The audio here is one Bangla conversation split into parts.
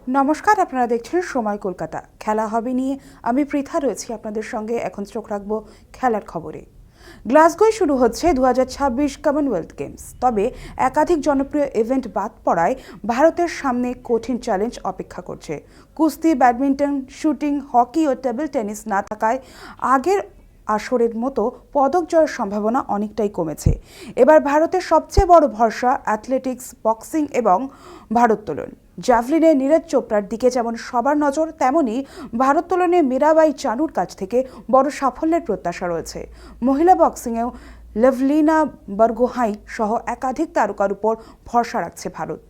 নমস্কার, আপনারা দেখছেন সময় কলকাতা। খেলা হবে নিয়ে আমি পৃথা রয়েছি আপনাদের সঙ্গে। এখন চোখ রাখবো খেলার খবরে। গ্লাসগোয় শুরু হচ্ছে 2026 কমনওয়েলথ গেমস। তবে একাধিক জনপ্রিয় ইভেন্ট বাদ পড়ায় ভারতের সামনে কঠিন চ্যালেঞ্জ অপেক্ষা করছে। কুস্তি, ব্যাডমিন্টন, শুটিং, হকি ও টেবিল টেনিস না থাকায় আগের আসরের মতো পদক জয়ের সম্ভাবনা অনেকটাই কমেছে। এবার ভারতের সবচেয়ে বড় ভরসা অ্যাথলেটিক্স, বক্সিং এবং ভারোত্তোলন। জ্যাভলিনে নীরজ চোপড়ার দিকে যেমন সবার নজর, তেমনি ভারোত্তোলনে মীরাবাই চানুর কাছ থেকে বড় সাফল্যের প্রত্যাশা রয়েছে। মহিলা বক্সিংয়েও লেভলিনা বরগোহাঁই সহ একাধিক তারকার উপর ভরসা রাখছে ভারত।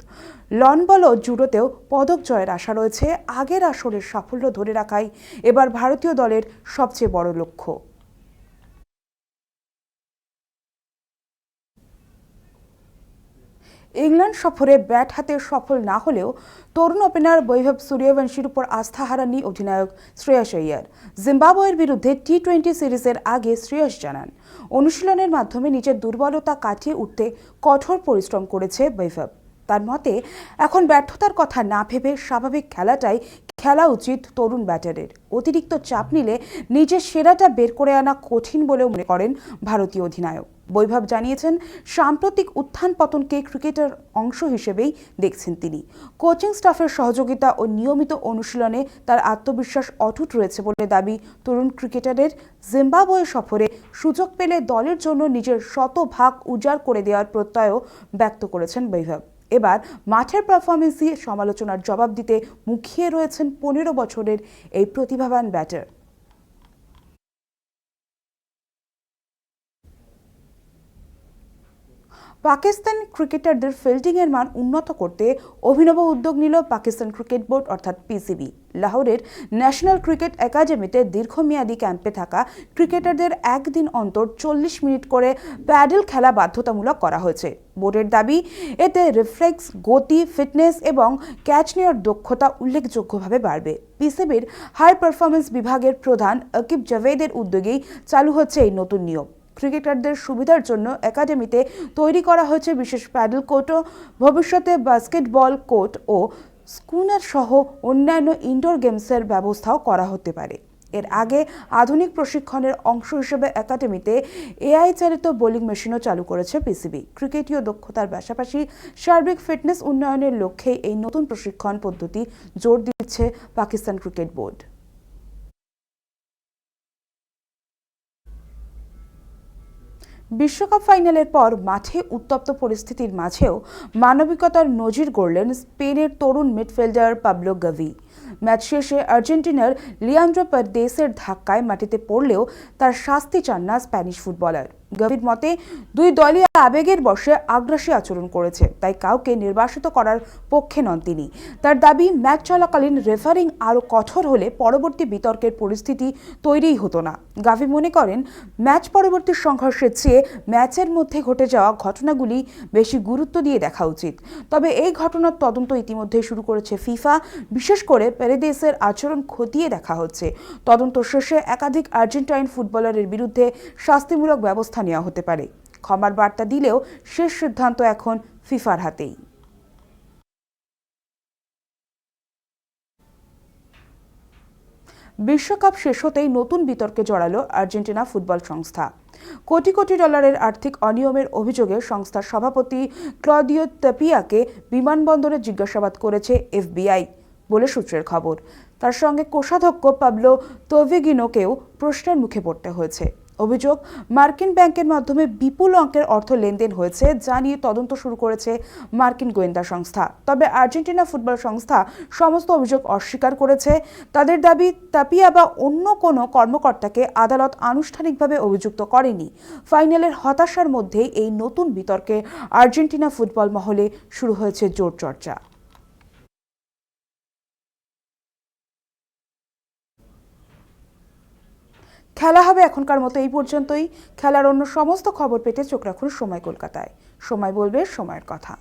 লন বল ও জুডোতেও পদক জয়ের আশা রয়েছে। আগের আসরের সাফল্য ধরে রাখাই এবার ভারতীয় দলের সবচেয়ে বড় লক্ষ্য। ইংল্যান্ড সফরে ব্যাট হাতে সফল না হলেও তরুণ ওপেনার বৈভব সূর্যবংশীর উপর আস্থা হারাননি অধিনায়ক শ্রেয়স আইয়ার। জিম্বাবুয়ের বিরুদ্ধে টি-20 সিরিজের আগে শ্রেয়স জানান, অনুশীলনের মাধ্যমে নিজের দুর্বলতা কাটিয়ে উঠতে কঠোর পরিশ্রম করেছে বৈভব। তার মতে এখন ব্যর্থতার কথা না ভেবে স্বাভাবিক খেলাটাই খেলা উচিত তরুণ ব্যাটারের। অতিরিক্ত চাপ নিলে নিজের সেরাটা বের করে আনা কঠিন বলেও মনে করেন ভারতীয় অধিনায়ক। বৈভব জানিয়েছেন, সাম্প্রতিক উত্থান পতনকে ক্রিকেটের অংশ হিসেবেই দেখছেন তিনি। কোচিং স্টাফের সহযোগিতা ও নিয়মিত অনুশীলনে তার আত্মবিশ্বাস অটুট রয়েছে বলে দাবি তরুণ ক্রিকেটারের। জিম্বাবুয়ে সফরে সুযোগ পেলে দলের জন্য নিজের শতভাগ উজাড় করে দেওয়ার প্রত্যয়ও ব্যক্ত করেছেন বৈভব। এবার মাঠের পারফরমেন্সই সমালোচনার জবাব দিতে মুখিয়ে রয়েছেন 15 বছরের এই প্রতিভাবান ব্যাটার। পাকিস্তান ক্রিকেটারদের ফিল্ডিংয়ের মান উন্নত করতে অভিনব উদ্যোগ নিল পাকিস্তান ক্রিকেট বোর্ড অর্থাৎ পিসিবি। লাহোরের ন্যাশনাল ক্রিকেট একাডেমিতে দীর্ঘমেয়াদী ক্যাম্পে থাকা ক্রিকেটারদের একদিন অন্তর 40 মিনিট করে প্যাডেল খেলা বাধ্যতামূলক করা হয়েছে। বোর্ডের দাবি, এতে রিফ্লেক্স, গতি, ফিটনেস এবং ক্যাচ নেওয়ার দক্ষতা উল্লেখযোগ্যভাবে বাড়বে। পিসিবির হাই পারফরমেন্স বিভাগের প্রধান আকিব জাভেদের উদ্যোগেই চালু হচ্ছে এই নতুন নিয়ম। ক্রিকেটারদের সুবিধার জন্য একাডেমিতে তৈরি করা হয়েছে বিশেষ প্যাডেল কোর্টও। ভবিষ্যতে বাস্কেটবল কোর্ট ও স্কুনার সহ অন্যান্য ইনডোর গেমসের ব্যবস্থাও করা হতে পারে। এর আগে আধুনিক প্রশিক্ষণের অংশ হিসেবে একাডেমিতে এআই চালিত বোলিং মেশিনও চালু করেছে পিসিবি। ক্রিকেটীয় দক্ষতার পাশাপাশি সার্বিক ফিটনেস উন্নয়নের লক্ষ্যে এই নতুন প্রশিক্ষণ পদ্ধতি জোর দিচ্ছে পাকিস্তান ক্রিকেট বোর্ড। বিশ্বকাপ ফাইনালের পর মাঠে উত্তপ্ত পরিস্থিতির মাঝেও মানবিকতার নজির গড়লেন স্পেনের তরুণ মিডফিল্ডার পাবলো গাভি। ম্যাচ শেষে আর্জেন্টিনার লিয়ান্ড্রো পারেদেসের ধাক্কায় মাটিতে পড়লেও তার শাস্তি চান না স্প্যানিশ ফুটবলার। গাভির মতে, দুই দলই আবেগের বশে আগ্রাসী আচরণ করেছে, তাই কাউকে নির্বাসিত করার পক্ষে নন তিনি। তার দাবি, ম্যাচ চলাকালীন রেফারিং আরও কঠোর হলে পরবর্তী বিতর্কের পরিস্থিতি তৈরিই হতো না। গাভি মনে করেন, ম্যাচ পরবর্তী সংঘর্ষের চেয়ে ম্যাচের মধ্যে ঘটে যাওয়া ঘটনাগুলি বেশি গুরুত্ব দিয়ে দেখা উচিত। তবে এই ঘটনার তদন্ত ইতিমধ্যেই শুরু করেছে ফিফা। বিশেষ করে পেরেদেসের আচরণ খতিয়ে দেখা হচ্ছে। তদন্ত শেষে একাধিক আর্জেন্টাইন ফুটবলারের বিরুদ্ধে শাস্তিমূলক ব্যবস্থা নেওয়া হতে পারে। ক্ষমার বার্তা দিলেও শেষ সিদ্ধান্ত এখন ফিফার হাতেই। বিশ্বকাপ শেষ হতেই নতুন বিতর্কে জড়ালো আর্জেন্টিনা ফুটবল সংস্থা। কোটি কোটি ডলারের আর্থিক অনিয়মের অভিযোগে সংস্থার সভাপতি ক্লদিও তাপিয়াকে বিমানবন্দরে জিজ্ঞাসাবাদ করেছে এফবিআই বলে সূত্রের খবর। তার সঙ্গে কোষাধ্যক্ষ পাবলো তোভেগিনোকেও প্রশ্নের মুখে পড়তে হয়েছে। অভিযোগ, মার্কিন ব্যাংকের মাধ্যমে বিপুল অঙ্কের অর্থ লেনদেন হয়েছে, যা নিয়ে তদন্ত শুরু করেছে মার্কিন গোয়েন্দা সংস্থা। তবে আর্জেন্টিনা ফুটবল সংস্থা সমস্ত অভিযোগ অস্বীকার করেছে। তাদের দাবি, তাপিয়া বা অন্য কোনো কর্মকর্তাকে আদালত আনুষ্ঠানিকভাবে অভিযুক্ত করেনি। ফাইনালের হতাশার মধ্যেই এই নতুন বিতর্কে আর্জেন্টিনা ফুটবল মহলে শুরু হয়েছে জোর চর্চা। খেলা হবে এখনকার মতো এই পর্যন্তই। খেলার অন্য সমস্ত খবর পেতে চোখ রাখুন সময় কলকাতায়। সময় বলবে সময়ের কথা।